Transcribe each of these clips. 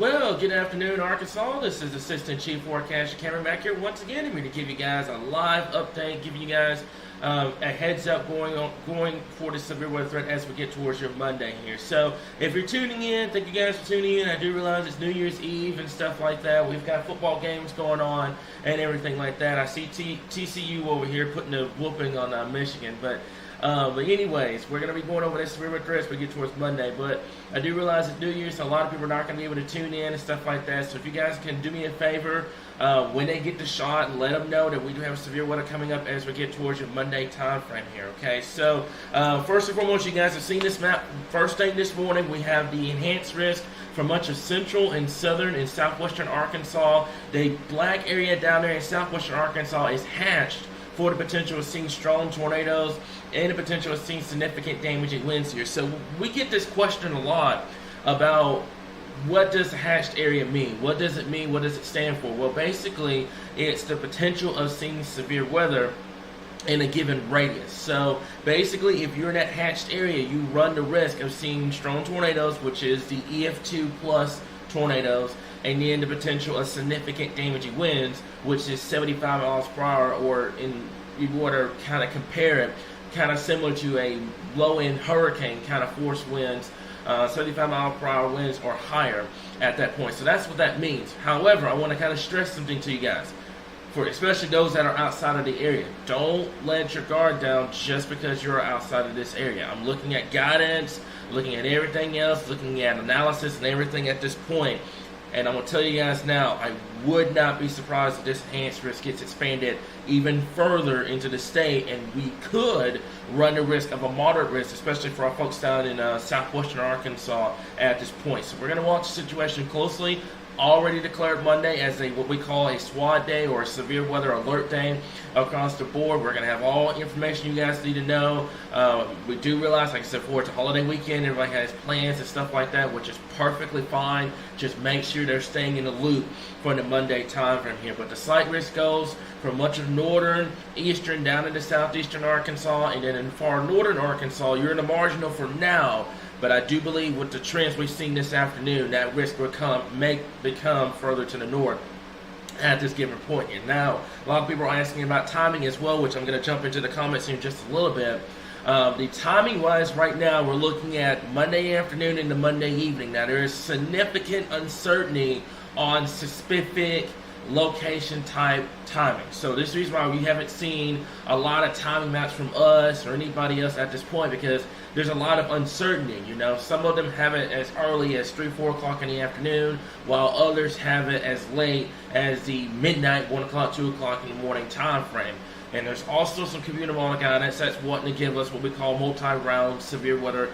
Well, good afternoon, Arkansas. This is Assistant Chief Forecaster Cameron back here once again. I'm here to give you guys a live update, giving you guys a heads up going for the severe weather threat as we get towards your Monday here. So, if you're tuning in, thank you guys for tuning in. I do realize it's New Year's Eve and stuff like that. We've got football games going on and everything like that. I see TCU over here putting a whooping on Michigan, but anyways, we're going to be going over this severe weather threat as we get towards Monday. But I do realize it's New Year's, so a lot of people are not going to be able to tune in and stuff like that. So if you guys can do me a favor, when they get the shot, let them know that we do have severe weather coming up as we get towards your Monday time frame here, okay? So first and foremost, you guys have seen this map. First thing this morning, we have the enhanced risk for much of central and southern and southwestern Arkansas. The black area down there in southwestern Arkansas is hatched for the potential of seeing strong tornadoes and the potential of seeing significant damaging winds here. So we get this question a lot about what does the hatched area mean? What does it mean? What does it stand for? Well, basically, it's the potential of seeing severe weather in a given radius. So basically, if you're in that hatched area, you run the risk of seeing strong tornadoes, which is the EF2 plus tornadoes, and then the potential of significant damaging winds, which is 75 miles per hour, or in you want to kind of compare it, kind of similar to a low-end hurricane kind of force winds, 75 mile per hour winds or higher at that point. So that's what that means. However, I want to kind of stress something to you guys, for especially those that are outside of the area. Don't let your guard down just because you're outside of this area. I'm looking at guidance, looking at everything else, looking at analysis and everything at this point. And I'm going to tell you guys now, I would not be surprised if this enhanced risk gets expanded even further into the state, and we could run the risk of a moderate risk, especially for our folks down in southwestern Arkansas at this point. So we're going to watch the situation closely. Already declared Monday as what we call a SWAT day, or a severe weather alert day across the board. We're going to have all information you guys need to know. We do realize, like I said before, it's a holiday weekend. Everybody has plans and stuff like that, which is perfectly fine. Just make sure they're staying in the loop for the Monday time frame here. But the slight risk goes from much of northern, eastern, down into southeastern Arkansas, and then in far northern Arkansas, you're in the marginal for now. But I do believe with the trends we've seen this afternoon, that risk will become further to the north at this given point here. Now, a lot of people are asking about timing as well, which I'm going to jump into the comments here in just a little bit. The timing-wise, right now, we're looking at Monday afternoon into Monday evening. Now, there is significant uncertainty on specific location type timing. So this is the reason why we haven't seen a lot of timing maps from us or anybody else at this point, because there's a lot of uncertainty. You know, some of them have it as early as 3-4 o'clock in the afternoon, while others have it as late as the midnight, 1 o'clock, 2 o'clock in the morning time frame. And there's also some community model guidance that's wanting to give us what we call multi-round severe weather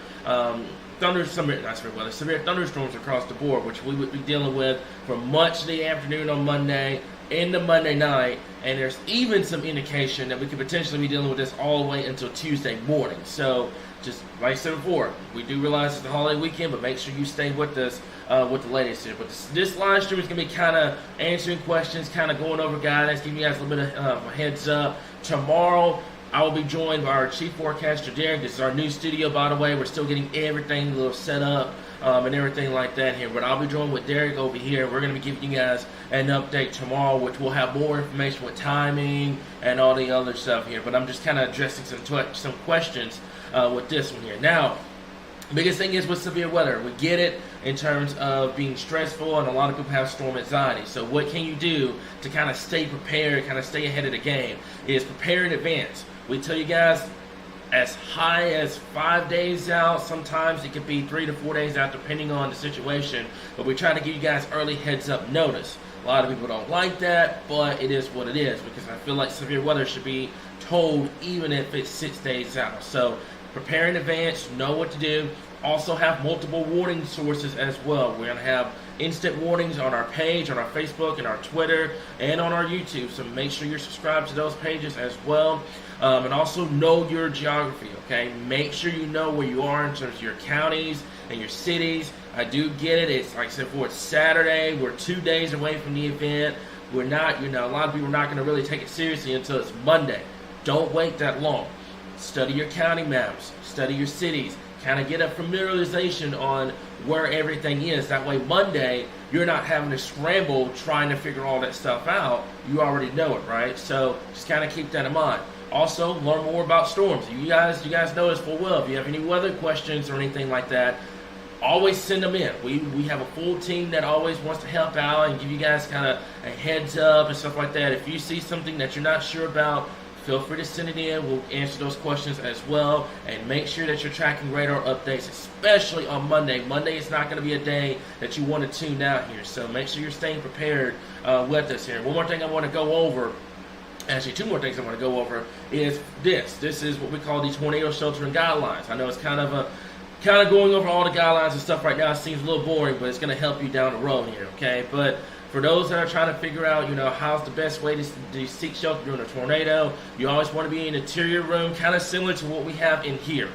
severe thunderstorms across the board, which we would be dealing with for much of the afternoon on Monday into Monday night, and there's even some indication that we could potentially be dealing with this all the way until Tuesday morning. So, just like I said before, we do realize it's the holiday weekend, but make sure you stay with us with the latest here. But this live stream is going to be kind of answering questions, kind of going over guidance, giving you guys a little bit of a heads up. Tomorrow, I will be joined by our chief forecaster, Derek. This is our new studio, by the way. We're still getting everything a little set up and everything like that here. But I'll be joined with Derek over here. We're going to be giving you guys an update tomorrow, which will have more information with timing and all the other stuff here. But I'm just kind of addressing some questions with this one here. Now, the biggest thing is with severe weather, we get it in terms of being stressful, and a lot of people have storm anxiety. So what can you do to kind of stay prepared, kind of stay ahead of the game, is prepare in advance. We tell you guys as high as 5 days out. Sometimes it could be 3 to 4 days out, depending on the situation. But we try to give you guys early heads up notice. A lot of people don't like that, but it is what it is, because I feel like severe weather should be told even if it's 6 days out. So prepare in advance, know what to do. Also have multiple warning sources as well. We're going to have instant warnings on our page, on our Facebook, and our Twitter, and on our YouTube. So make sure you're subscribed to those pages as well. And also know your geography, okay? Make sure you know where you are in terms of your counties and your cities. I do get it. It's like I said before, it's Saturday. We're 2 days away from the event. We're not, a lot of people are not going to really take it seriously until it's Monday. Don't wait that long. Study your county maps. Study your cities. Kind of get a familiarization on where everything is. That way Monday, you're not having to scramble trying to figure all that stuff out. You already know it, right? So just kind of keep that in mind. Also, learn more about storms. You guys know this full well. If you have any weather questions or anything like that, always send them in. We have a full team that always wants to help out and give you guys kind of a heads up and stuff like that. If you see something that you're not sure about, feel free to send it in. We'll answer those questions as well. And make sure that you're tracking radar updates, especially on Monday. Monday is not going to be a day that you want to tune out here. So make sure you're staying prepared with us here. One more thing I want to go over. Actually, two more things I want to go over is this. This is what we call the tornado sheltering guidelines. I know it's kind of going over all the guidelines and stuff right now. It seems a little boring, but it's going to help you down the road here, okay? But for those that are trying to figure out, how's the best way to seek shelter during a tornado, you always want to be in an interior room, kind of similar to what we have in here.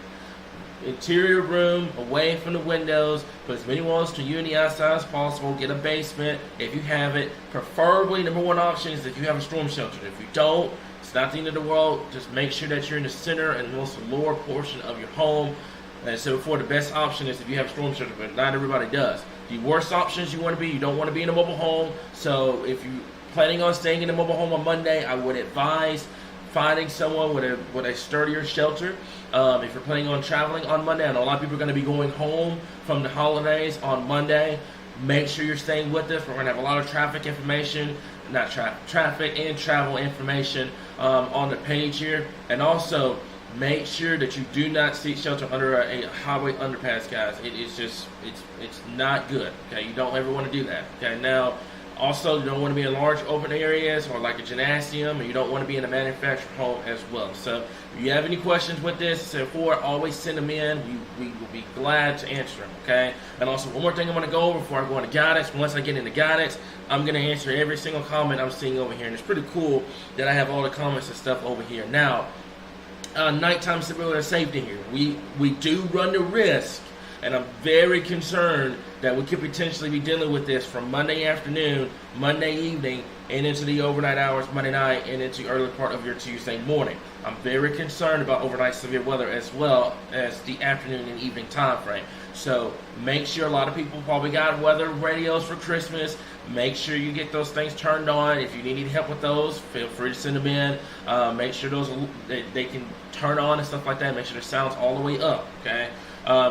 Interior room, away from the windows, put as many walls to you and the outside as possible. Get a basement if you have it. Preferably, number one option is if you have a storm shelter. If you don't, it's not the end of the world. Just make sure that you're in the center and most lower portion of your home. And so before, the best option is if you have a storm shelter, but not everybody does. The worst options you don't want to be in a mobile home. So if you're planning on staying in a mobile home on Monday, I would advise finding someone with a sturdier shelter. If you're planning on traveling on Monday, I know a lot of people are going to be going home from the holidays on Monday. Make sure you're staying with us. We're going to have a lot of traffic information, traffic and travel information on the page here. And also, make sure that you do not seek shelter under a highway underpass, guys. It's not good. Okay, you don't ever want to do that. Okay, now also you don't want to be in large open areas or like a gymnasium, and you don't want to be in a manufactured home as well. So if you have any questions with this, always send them in. We will be glad to answer them. Okay, and also one more thing I'm going to go over before I go into guidance. Once I get into guidance, I'm going to answer every single comment I'm seeing over here, and it's pretty cool that I have all the comments and stuff over here now. Nighttime severe weather safety here. We do run the risk, and I'm very concerned that we could potentially be dealing with this from Monday afternoon, Monday evening, and into the overnight hours, Monday night, and into the early part of your Tuesday morning. I'm very concerned about overnight severe weather as well as the afternoon and evening time frame. So make sure, a lot of people probably got weather radios for Christmas. Make sure you get those things turned on. If you need any help with those, feel free to send them in. Make sure they can turn on and stuff like that. Make sure the sound's all the way up. Okay.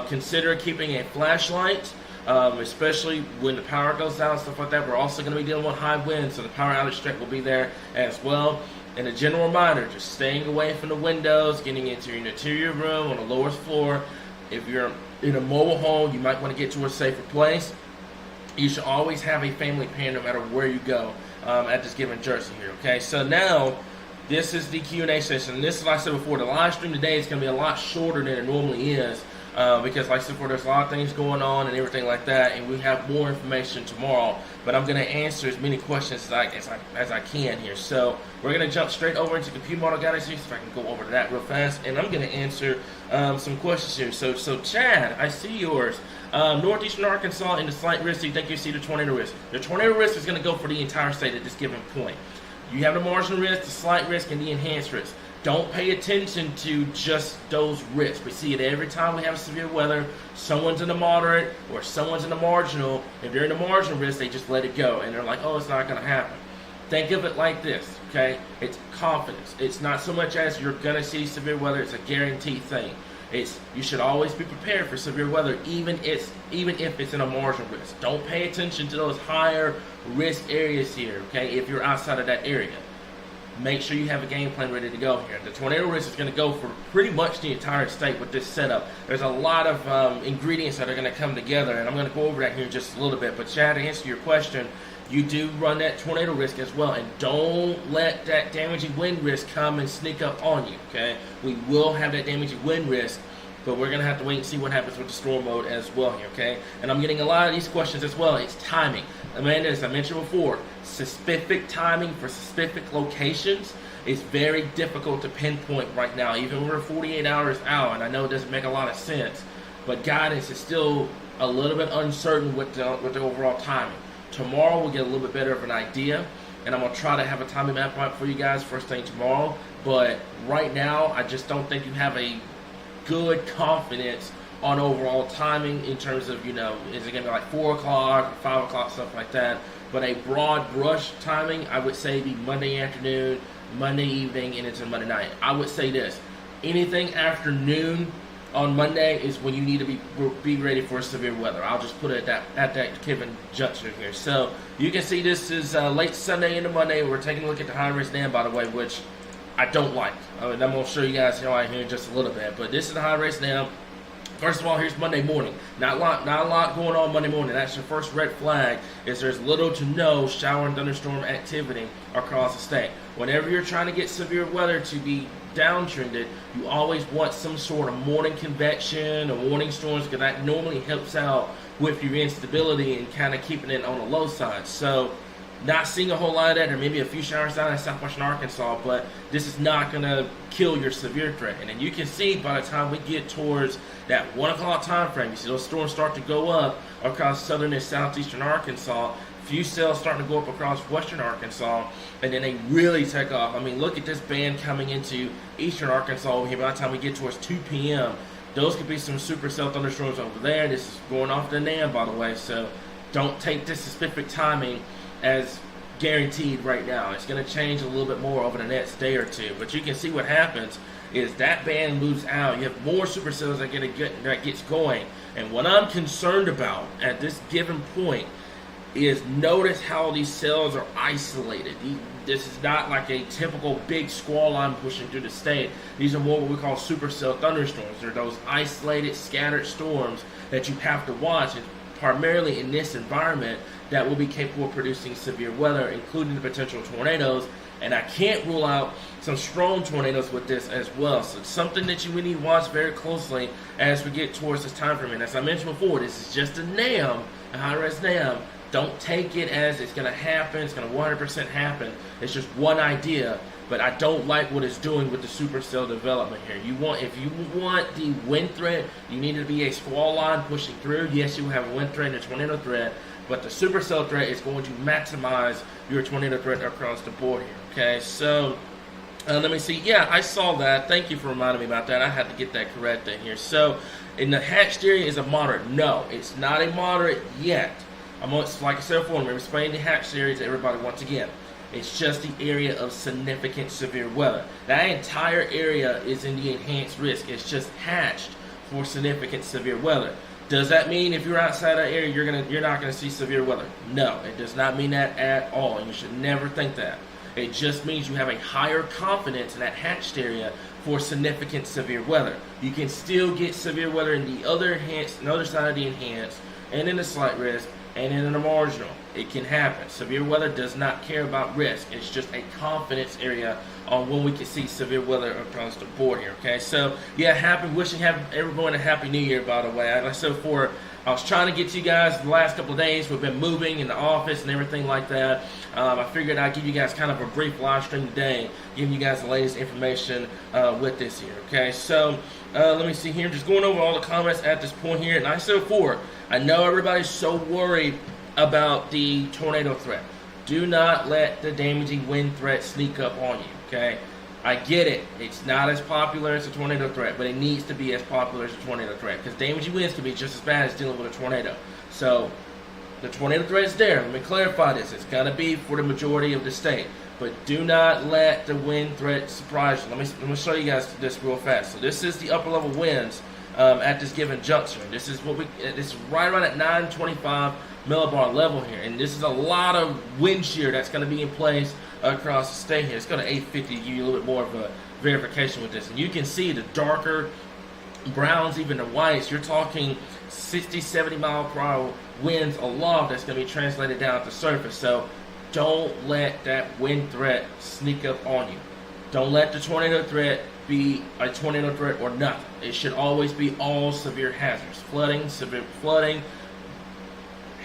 Consider keeping a flashlight, especially when the power goes out and stuff like that. We're also going to be dealing with high winds, so the power outage threat will be there as well. And a general reminder, just staying away from the windows, getting into your interior room on the lowest floor. If you're in a mobile home, you might want to get to a safer place. You should always have a family plan no matter where you go at this given Jersey here. Okay, so now this is the Q&A session. This is, like I said before, the live stream today is going to be a lot shorter than it normally is because, like I said before, there's a lot of things going on and everything like that, and we have more information tomorrow. But I'm going to answer as many questions as I can here. So we're going to jump straight over into computer model guidance here, so if I can go over to that real fast, and I'm going to answer some questions here. So Chad, I see yours. Northeastern Arkansas in the slight risk. Do you think you see the tornado risk? The tornado risk is going to go for the entire state at this given point. You have the marginal risk, the slight risk, and the enhanced risk. Don't pay attention to just those risks. We see it every time we have severe weather. Someone's in the moderate or someone's in the marginal. If they're in the marginal risk, they just let it go. And they're like, oh, it's not going to happen. Think of it like this, okay? It's confidence. It's not so much as you're going to see severe weather. It's a guaranteed thing. You should always be prepared for severe weather, even if it's in a marginal risk. Don't pay attention to those higher risk areas here, okay, if you're outside of that area. Make sure you have a game plan ready to go here. The tornado risk is going to go for pretty much the entire state with this setup. There's a lot of ingredients that are going to come together, and I'm going to go over that here in just a little bit. But Chad, to answer your question, you do run that tornado risk as well, and don't let that damaging wind risk come and sneak up on you, okay? We will have that damaging wind risk, but we're going to have to wait and see what happens with the storm mode as well here, okay? And I'm getting a lot of these questions as well. It's timing. Amanda, as I mentioned before, specific timing for specific locations is very difficult to pinpoint right now. Even we're 48 hours out, and I know it doesn't make a lot of sense, but guidance is still a little bit uncertain with the overall timing. Tomorrow we'll get a little bit better of an idea, and I'm going to try to have a timing map out for you guys first thing tomorrow. But right now, I just don't think you have a good confidence on overall timing in terms of, is it going to be like 4 o'clock or 5 o'clock, stuff like that. But a broad brush timing, I would say be Monday afternoon, Monday evening, and into Monday night. I would say this: anything after noon on Monday is when you need to be ready for severe weather. I'll just put it at that given juncture here. So you can see this is late Sunday into Monday. We're taking a look at the high risk NAM, by the way, which I don't like. I'm going to show you guys here in just a little bit. But this is the high risk NAM. First of all, here's Monday morning. Not a lot going on Monday morning. That's your first red flag, is there's little to no shower and thunderstorm activity across the state. Whenever you're trying to get severe weather to be downtrended, you always want some sort of morning convection or morning storms, because that normally helps out with your instability and kind of keeping it on the low side. So not seeing a whole lot of that, or maybe a few showers down in southwestern Arkansas, but this is not going to kill your severe threat. And then you can see by the time we get towards that 1 o'clock time frame, you see those storms start to go up across southern and southeastern Arkansas. Few cells starting to go up across western Arkansas, and then they really take off. I mean, look at this band coming into eastern Arkansas over here. By the time we get towards 2 p.m., those could be some supercell thunderstorms over there. This is going off the NAM, by the way, so don't take this specific timing as guaranteed right now. It's going to change a little bit more over the next day or two. But you can see what happens is that band moves out. You have more supercells that gets going. And what I'm concerned about at this given point is notice how these cells are isolated. This is not like a typical big squall line pushing through the state. These are more what we call supercell thunderstorms. They're those isolated, scattered storms that you have to watch, and primarily in this environment, that will be capable of producing severe weather, including the potential tornadoes. And I can't rule out some strong tornadoes with this as well. So it's something that we need to watch very closely as we get towards this time frame. And as I mentioned before, this is just a NAM, a high-res NAM. Don't take it as it's going to happen, it's going to 100% happen. It's just one idea, but I don't like what it's doing with the supercell development here. If you want the wind threat, you need to be a squall line pushing through. Yes, you will have a wind threat and a tornado threat, but the supercell threat is going to maximize your tornado threat across the board here. Okay, so let me see. Yeah, I saw that. Thank you for reminding me about that. I had to get that corrected here. So, in the hatched area is a moderate. No, it's not a moderate yet. Like I said before, I'm explaining the hatched area to everybody once again. It's just the area of significant severe weather. That entire area is in the enhanced risk. It's just hatched for significant severe weather. Does that mean if you're outside that area, you're not gonna see severe weather? No, it does not mean that at all. And you should never think that. It just means you have a higher confidence in that hatched area for significant severe weather. You can still get severe weather in the other side of the enhanced, and in the slight risk, and in the marginal. It can happen. Severe weather does not care about risk. It's just a confidence area on when we can see severe weather across the board here. Okay, so yeah, wishing everyone a happy new year, by the way. Like I said before, I was trying to get to you guys the last couple of days. We've been moving in the office and everything like that. I figured I'd give you guys kind of a brief live stream today, giving you guys the latest information with this here. Okay, so let me see here. Just going over all the comments at this point here. And I said before, I know everybody's so worried about the tornado threat. Do not let the damaging wind threat sneak up on you, okay? I get it. It's not as popular as a tornado threat, but it needs to be as popular as a tornado threat, because damaging winds can be just as bad as dealing with a tornado. So the tornado threat is there. Let me clarify this. It's going to be for the majority of the state. But do not let the wind threat surprise you. Let me show you guys this real fast. So this is the upper level winds at this given juncture. This is right around at 925 millibar level here, and this is a lot of wind shear that's going to be in place across the state here. It's going to 850 to give you a little bit more of a verification with this, and you can see the darker browns, even the whites. You're talking 60-70 mile per hour winds aloft that's going to be translated down at the surface. So don't let that wind threat sneak up on you. Don't let the tornado threat be a tornado threat or nothing. It should always be all severe hazards: flooding, severe flooding,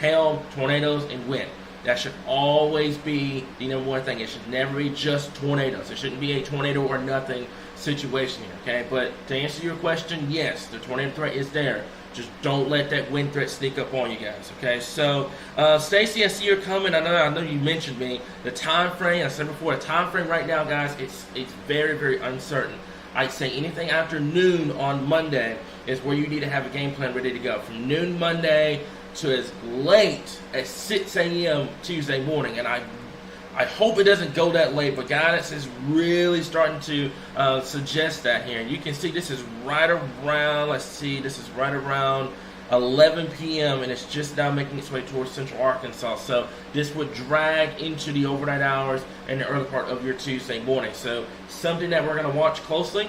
hail, tornadoes, and wind. That should always be the number one thing. It should never be just tornadoes. It shouldn't be a tornado or nothing situation here, okay? But to answer your question, yes, the tornado threat is there. Just don't let that wind threat sneak up on you guys, okay? So, Stacy, I see you're coming. I know you mentioned me. The time frame, I said before, the time frame right now, guys, it's very, very uncertain. I'd say anything after noon on Monday is where you need to have a game plan ready to go. From noon Monday to as late as 6 a.m. Tuesday morning. And I hope it doesn't go that late, but guidance is really starting to suggest that here. And you can see this is right around, this is right around 11 p.m. and it's just now making its way towards central Arkansas. So this would drag into the overnight hours and the early part of your Tuesday morning. So something that we're going to watch closely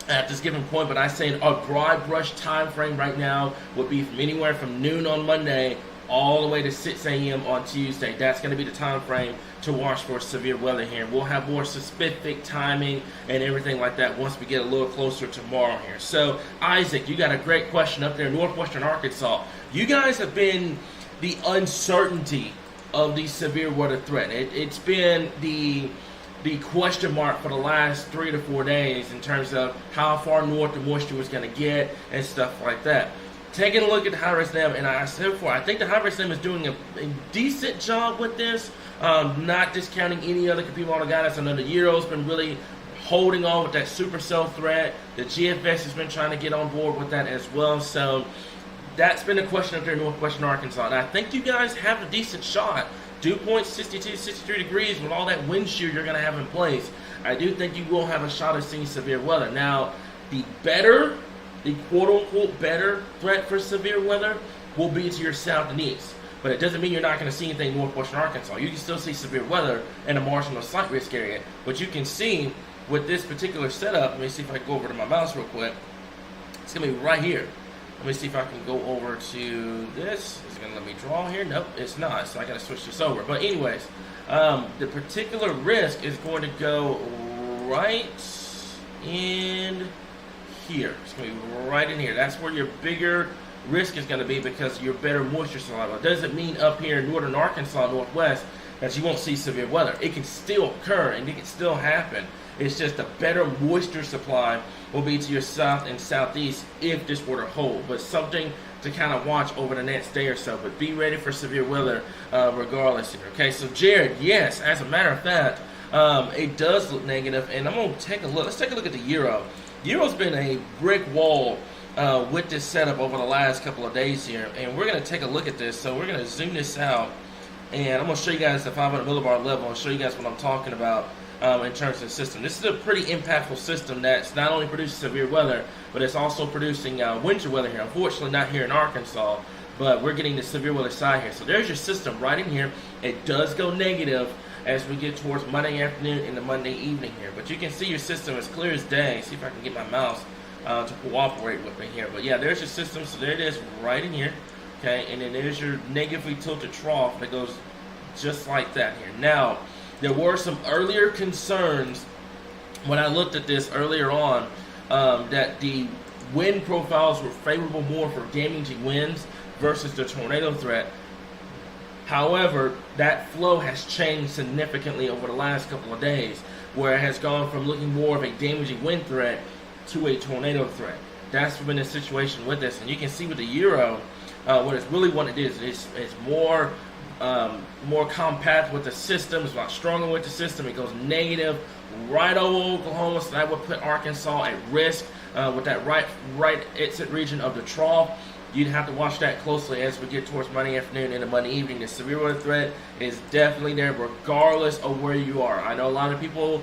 at this given point, but I say a broad brush time frame right now would be from anywhere from noon on Monday all the way to 6 a.m. on Tuesday. That's going to be the time frame to watch for severe weather here. We'll have more specific timing and everything like that once we get a little closer tomorrow here. So, Isaac, you got a great question up there in northwestern Arkansas. You guys have been the uncertainty of the severe weather threat. It's been the question mark for the last 3 to 4 days in terms of how far north the moisture was going to get and stuff like that. Taking a look at the high-risk NEM, and I said before, I think the high-risk NEM is doing a decent job with this, not discounting any other computer model guidance. I know the Euro's been really holding on with that supercell threat. The GFS has been trying to get on board with that as well. So that's been a question up there in northwestern Arkansas. And I think you guys have a decent shot. Dew point 62, 63 degrees with all that wind shear you're going to have in place. I do think you will have a shot of seeing severe weather. Now, the quote-unquote better threat for severe weather will be to your south and east. But it doesn't mean you're not going to see anything in northwestern Arkansas. You can still see severe weather in a marginal slight risk area. But you can see with this particular setup, let me see if I can go over to my mouse real quick. It's going to be right here. Let me see if I can go over to this. Is it going to let me draw here? Nope, it's not. So I got to switch this over. But anyways, the particular risk is going to go right in here. It's going to be right in here. That's where your bigger risk is going to be because your better moisture supply. It doesn't mean up here in northern Arkansas, northwest, that you won't see severe weather. It can still occur and it can still happen. It's just a better moisture supply will be to your south and southeast if this were to hold. But something to kind of watch over the next day or so. But be ready for severe weather regardless here. Okay, so Jared, yes, as a matter of fact, it does look negative. And I'm going to take a look. Let's take a look at the Euro. Euro's been a brick wall with this setup over the last couple of days here, and we're going to take a look at this. So we're going to zoom this out, and I'm going to show you guys the 500 millibar level and show you guys what I'm talking about in terms of the system. This is a pretty impactful system that's not only producing severe weather, but it's also producing winter weather here. Unfortunately, not here in Arkansas, but we're getting the severe weather side here. So there's your system right in here. It does go negative as we get towards Monday afternoon and the Monday evening here. But you can see your system is clear as day. See if I can get my mouse to cooperate with me here. But yeah, there's your system. So there it is right in here. Okay, and then there's your negatively tilted trough that goes just like that here. Now, there were some earlier concerns when I looked at this earlier on that the wind profiles were favorable more for damaging winds versus the tornado threat. However, that flow has changed significantly over the last couple of days, where it has gone from looking more of a damaging wind threat to a tornado threat. That's been the situation with this. And you can see with the Euro, what it's really what it is. It's more compact with the system. It's a lot stronger with the system. It goes negative right over Oklahoma, so that would put Arkansas at risk with that right exit region of the trough. You'd have to watch that closely as we get towards Monday afternoon and the Monday evening. The severe weather threat is definitely there regardless of where you are. I know a lot of people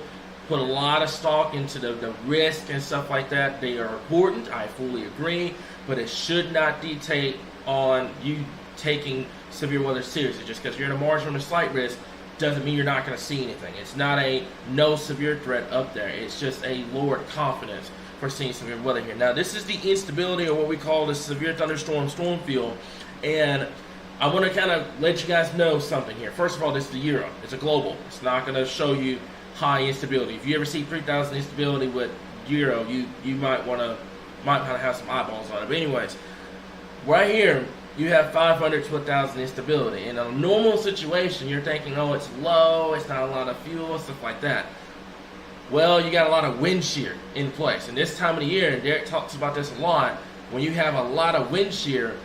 put a lot of stock into the risk and stuff like that. They are important. I fully agree. But it should not dictate on you taking severe weather seriously. Just because you're in a marginal or slight risk doesn't mean you're not going to see anything. It's not a no severe threat up there. It's just a lowered confidence for seeing severe weather here. Now, this is the instability, or what we call the severe thunderstorm storm field. And I want to kind of let you guys know something here. First of all, this is the Euro. It's a global. It's not going to show you high instability. If you ever see 3,000 instability with Euro, you might want to have some eyeballs on it. But anyways, right here, you have 500 to 1,000 instability. In a normal situation, you're thinking, oh, it's low, it's not a lot of fuel, stuff like that. Well, you got a lot of wind shear in place. And this time of the year, and Derek talks about this a lot, when you have a lot of wind shear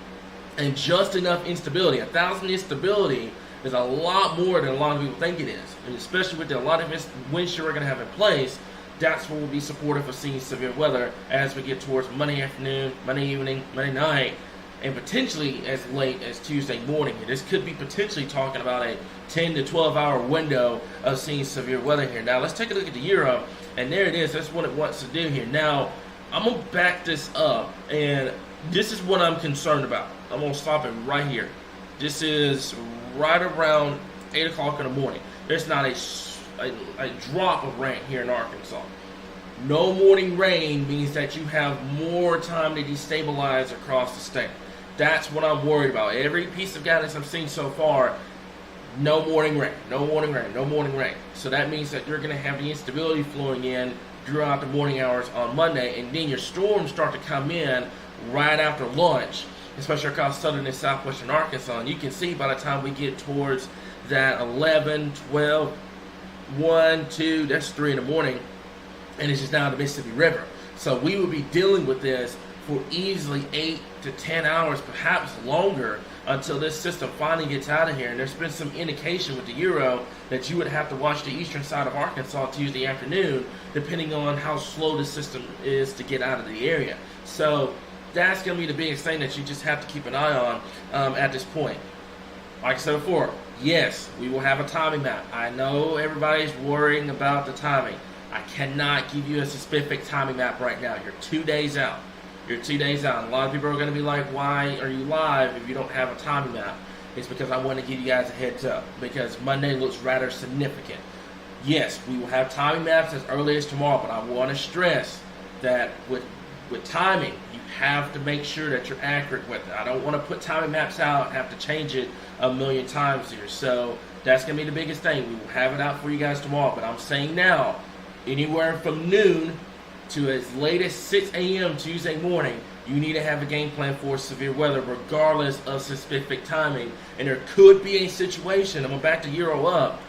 and just enough instability, 1,000 instability is a lot more than a lot of people think it is. And especially with a lot of wind shear we're going to have in place, that's what will be supportive of seeing severe weather as we get towards Monday afternoon, Monday evening, Monday night, and potentially as late as Tuesday morning. This could be potentially talking about a 10 to 12 hour window of seeing severe weather here. Now let's take a look at the Euro, and there it is. That's what it wants to do here. Now I'm going to back this up, and this is what I'm concerned about. I'm going to stop it right here. This is right around 8 o'clock in the morning. There's not a drop of rain here in Arkansas. No morning rain means that you have more time to destabilize across the state. That's what I'm worried about. Every piece of guidance I've seen so far, no morning rain, no morning rain, no morning rain. So that means that you're going to have the instability flowing in throughout the morning hours on Monday, and then your storms start to come in right after lunch, especially across southern and southwestern Arkansas. And you can see by the time we get towards that 11, 12, 1, 2, that's 3 in the morning, and it's just down the Mississippi River. So we will be dealing with this for easily 8 to 10 hours, perhaps longer, until this system finally gets out of here. And there's been some indication with the Euro that you would have to watch the eastern side of Arkansas Tuesday afternoon, depending on how slow the system is to get out of the area. So that's going to be the biggest thing that you just have to keep an eye on at this point. Like I said before, yes, we will have a timing map. I know everybody's worrying about the timing. I cannot give you a specific timing map right now. You're 2 days out. You're 2 days out. And a lot of people are going to be like, why are you live if you don't have a timing map? It's because I want to give you guys a heads up, because Monday looks rather significant. Yes, we will have timing maps as early as tomorrow, but I want to stress that with timing, you have to make sure that you're accurate with it. I don't want to put timing maps out and have to change it a million times here. So that's going to be the biggest thing. We will have it out for you guys tomorrow, but I'm saying now, anywhere from noon to as late as 6 a.m. Tuesday morning, you need to have a game plan for severe weather regardless of specific timing. And there could be a situation, I'm going to back the Euro up,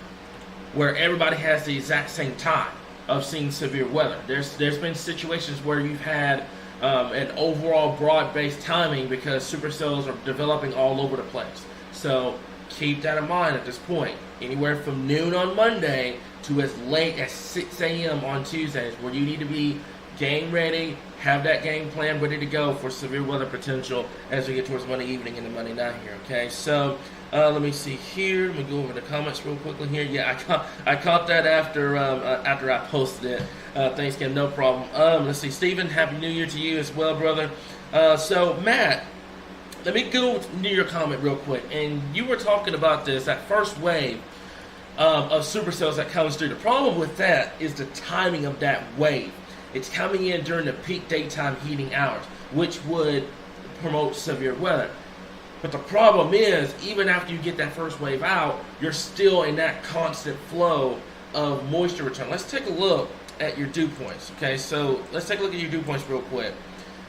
where everybody has the exact same time of seeing severe weather. There's been situations where you've had an overall broad-based timing because supercells are developing all over the place. So keep that in mind at this point. Anywhere from noon on Monday to as late as 6 a.m. on Tuesdays, where you need to be game ready, have that game plan ready to go for severe weather potential as we get towards Monday evening and the Monday night here. Okay, so let me see here. Let me go over the comments real quickly here. Yeah, I caught that after I posted it. Thanks, Kim. No problem. Let's see, Stephen. Happy New Year to you as well, brother. So Matt, let me go to your comment real quick. And you were talking about that first wave of supercells that comes through. The problem with that is the timing of that wave. It's coming in during the peak daytime heating hours, which would promote severe weather. But the problem is, even after you get that first wave out, you're still in that constant flow of moisture return. Let's take a look at your dew points. Okay, so let's take a look at your dew points real quick,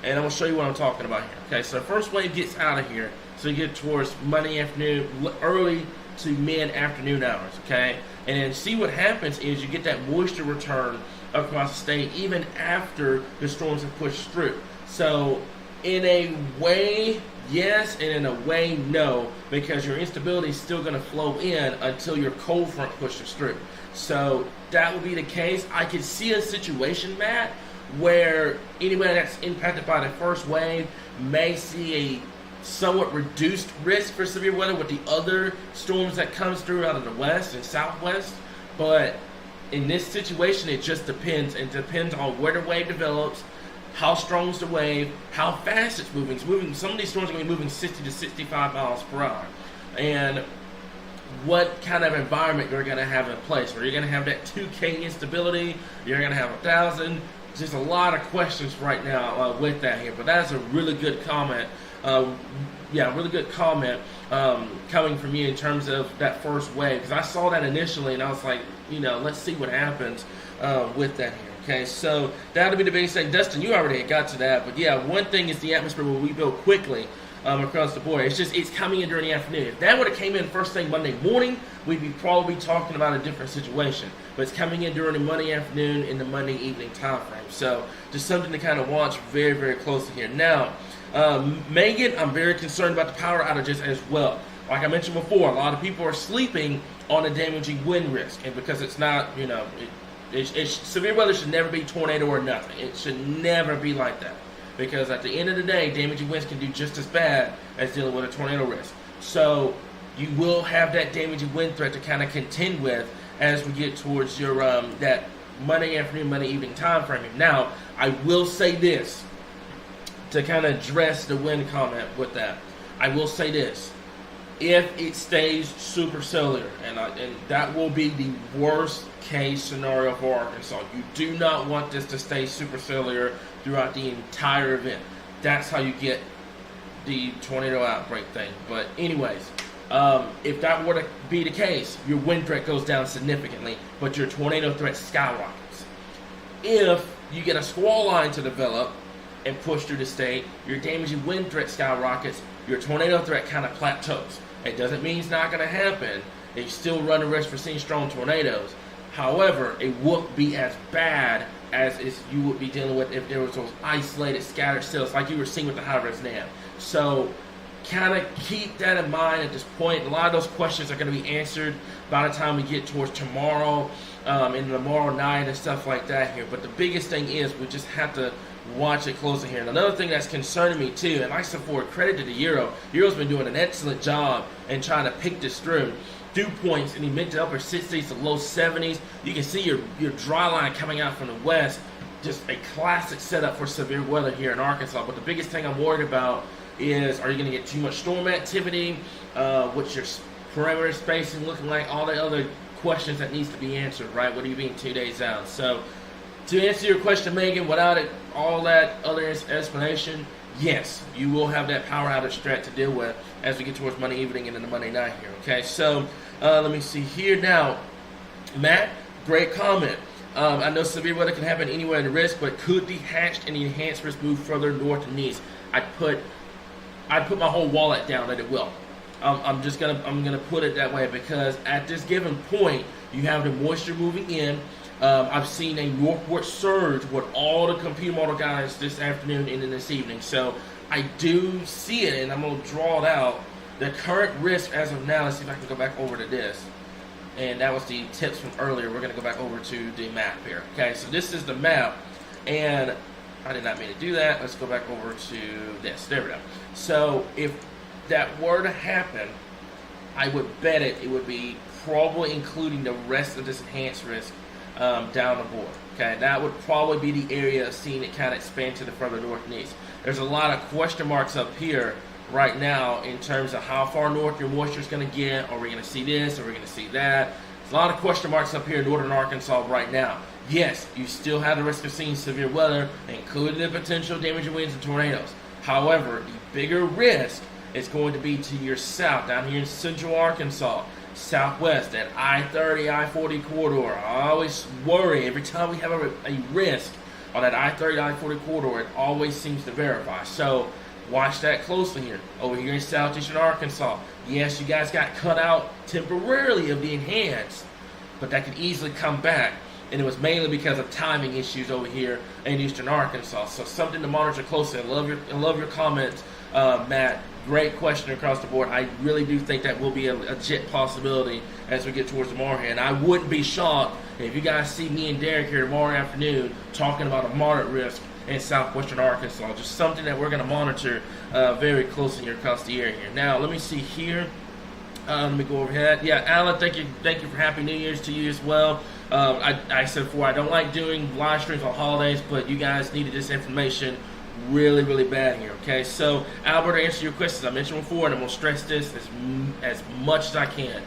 and I'm going to show you what I'm talking about here. Okay, so the first wave gets out of here, so you get towards Monday afternoon, early to mid-afternoon hours. Okay, and then see what happens is you get that moisture return across the state even after the storms have pushed through. So in a way, yes, and in a way, no, because your instability is still going to flow in until your cold front pushes through. So that would be the case. I could see a situation, Matt, where anybody that's impacted by the first wave may see a somewhat reduced risk for severe weather with the other storms that comes through out of the west and southwest. But in this situation, it just depends. It depends on where the wave develops, how strong is the wave, how fast it's moving. Some of these storms are going to be moving 60 to 65 miles per hour. And what kind of environment you're going to have in place. Are you going to have that 2K instability? You're going to have 1,000? Just a lot of questions right now with that here. But that's a really good comment. Really good comment coming from you in terms of that first wave. Because I saw that initially and I was like, let's see what happens with that here. Okay, so that'll be the biggest thing. Dustin, you already got to that. But yeah, one thing is the atmosphere will rebuild quickly across the board. It's coming in during the afternoon. If that would have came in first thing Monday morning, we'd be probably talking about a different situation. But it's coming in during the Monday afternoon and the Monday evening time frame. So just something to kind of watch very, very closely here. Now, Megan, I'm very concerned about the power outages as well. Like I mentioned before, a lot of people are sleeping on a damaging wind risk. And because it's not, Severe weather should never be tornado or nothing. It should never be like that. Because at the end of the day, damaging winds can do just as bad as dealing with a tornado risk. So you will have that damaging wind threat to kind of contend with as we get towards your that Monday afternoon, Monday evening time frame. Now, I will say this to kind of address the wind comment with that. I will say this. If it stays supercellular, and that will be the worst case scenario for Arkansas. You do not want this to stay supercellular throughout the entire event. That's how you get the tornado outbreak thing. But anyways, if that were to be the case, your wind threat goes down significantly, but your tornado threat skyrockets. If you get a squall line to develop and push through the state, your damaging wind threat skyrockets, your tornado threat kind of plateaus. It doesn't mean it's not going to happen. They still run the risk for seeing strong tornadoes. However, it won't be as bad as you would be dealing with if there was those isolated scattered cells like you were seeing with the high-res NAM. So kind of keep that in mind at this point. A lot of those questions are going to be answered by the time we get towards tomorrow and tomorrow night and stuff like that here. But the biggest thing is we just have to watch it closely here. And another thing that's concerning me too, and I support credit to the Euro. Euro's been doing an excellent job in trying to pick this through. Dew points in the mid to upper 60s to low 70s. You can see your dry line coming out from the west. Just a classic setup for severe weather here in Arkansas. But the biggest thing I'm worried about is, are you going to get too much storm activity? What's your perimeter spacing looking like? All the other questions that needs to be answered, right? What are you being 2 days out? So to answer your question, Megan, without all that other explanation, yes, you will have that power outage threat to deal with as we get towards Monday evening and into Monday night here, okay? So let me see here now. Matt, great comment. I know severe weather can happen anywhere in the risk, but could the hatched and the enhanced risk move further north and east? I'd put my whole wallet down that it will. I'm gonna put it that way because at this given point, you have the moisture moving in. I've seen a northward surge with all the computer model guys this afternoon and in this evening. So I do see it, and I'm going to draw it out. The current risk as of now, let's see if I can go back over to this. And that was the tips from earlier. We're going to go back over to the map here. Okay, so this is the map, and I did not mean to do that. Let's go back over to this. There we go. So if that were to happen, I would bet it would be probably including the rest of this enhanced risk down the board. Okay, that would probably be the area of seeing it kind of expand to the further north and east. There's a lot of question marks up here right now in terms of how far north your moisture is going to get. Are we going to see this? Are we going to see that? There's a lot of question marks up here in northern Arkansas right now. Yes, you still have the risk of seeing severe weather, including the potential damaging winds and tornadoes. However, the bigger risk is going to be to your south, down here in central Arkansas, southwest, that I-30, I-40 corridor. I always worry every time we have a risk on that I-30, I-40 corridor, it always seems to verify. So watch that closely here. Over here in southeastern Arkansas, yes, you guys got cut out temporarily of the enhanced, but that could easily come back. And it was mainly because of timing issues over here in eastern Arkansas. So something to monitor closely. I love your comments, Matt. Great question across the board. I really do think that will be a legit possibility as we get towards tomorrow here. And I wouldn't be shocked if you guys see me and Derek here tomorrow afternoon talking about a moderate risk in southwestern Arkansas. Just something that we're going to monitor very closely here across the area here. Now, let me see here. Let me go over here. Yeah, Alan, thank you for Happy New Year's to you as well. I said before, I don't like doing live streams on holidays, but you guys needed this information really, really bad here, okay? So, Albert, to answer your questions, I mentioned before, and I'm going to stress this as much as I can.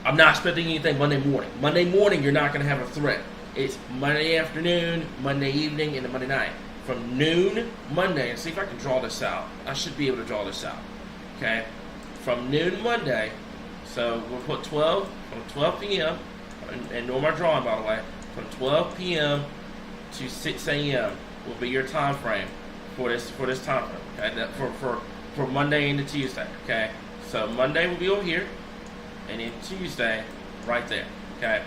I'm not expecting anything Monday morning. Monday morning, you're not going to have a threat. It's Monday afternoon, Monday evening, and Monday night. From noon Monday, and see if I can draw this out. I should be able to draw this out, okay? From noon Monday, so we'll put 12 p.m., and know my drawing, by the way, from 12 p.m. to 6 a.m. will be your time frame for this time frame, okay? For Monday into Tuesday, okay? So Monday will be over here, and then Tuesday right there, okay?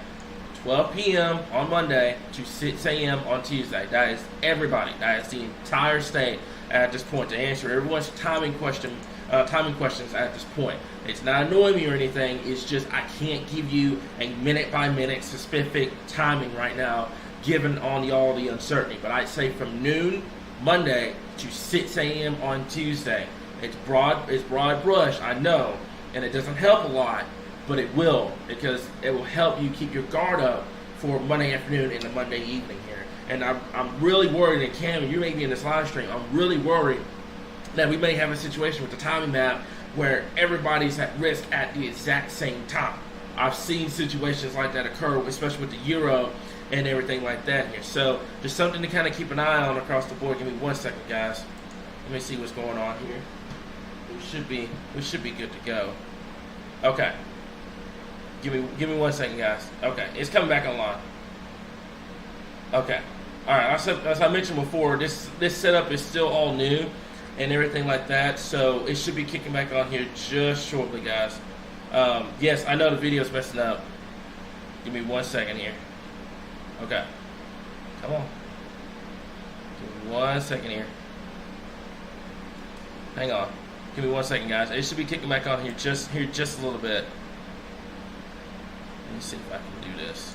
12 p.m. on Monday to 6 a.m. on Tuesday. That is everybody. That is the entire state at this point to answer everyone's timing question timing questions at this point. It's not annoying me or anything. It's just I can't give you a minute by minute specific timing right now, given on all the uncertainty. But I'd say from noon Monday to 6 a.m. on Tuesday. It's broad brush, I know, and it doesn't help a lot, but it will, because it will help you keep your guard up for Monday afternoon and the Monday evening here. And I'm really worried, and Cam, you may be in this live stream, I'm really worried that we may have a situation with the timing map where everybody's at risk at the exact same time. I've seen situations like that occur, especially with the Euro and everything like that here. So just something to kind of keep an eye on across the board. Give me 1 second, guys. Let me see what's going on here. We should be good to go. Okay. Give me 1 second, guys. Okay, it's coming back online. Okay. All right. As I mentioned before, this setup is still all new and everything like that, so it should be kicking back on here just shortly, guys. Yes, I know the video's messing up. Give me 1 second here. Okay. Come on. Give me 1 second here. Hang on. Give me 1 second, guys. It should be kicking back on here just a little bit. Let me see if I can do this.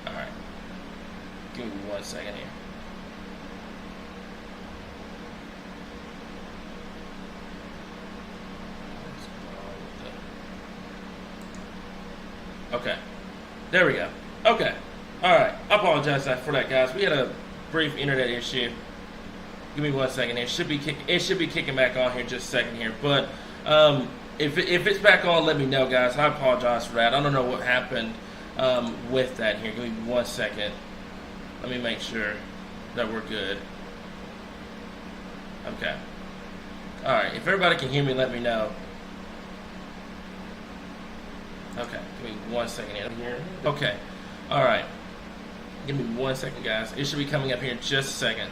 All right. Give me 1 second here. Okay. There we go. Okay. All right. I apologize for that, guys. We had a brief internet issue. Give me 1 second here. It should be kicking back on here just a second here. But if it's back on, let me know, guys. I apologize for that. I don't know what happened with that here. Give me 1 second. Let me make sure that we're good. Okay. All right. If everybody can hear me, let me know. Okay. Give me 1 second here. Okay. All right. Give me 1 second, guys. It should be coming up here in just a second.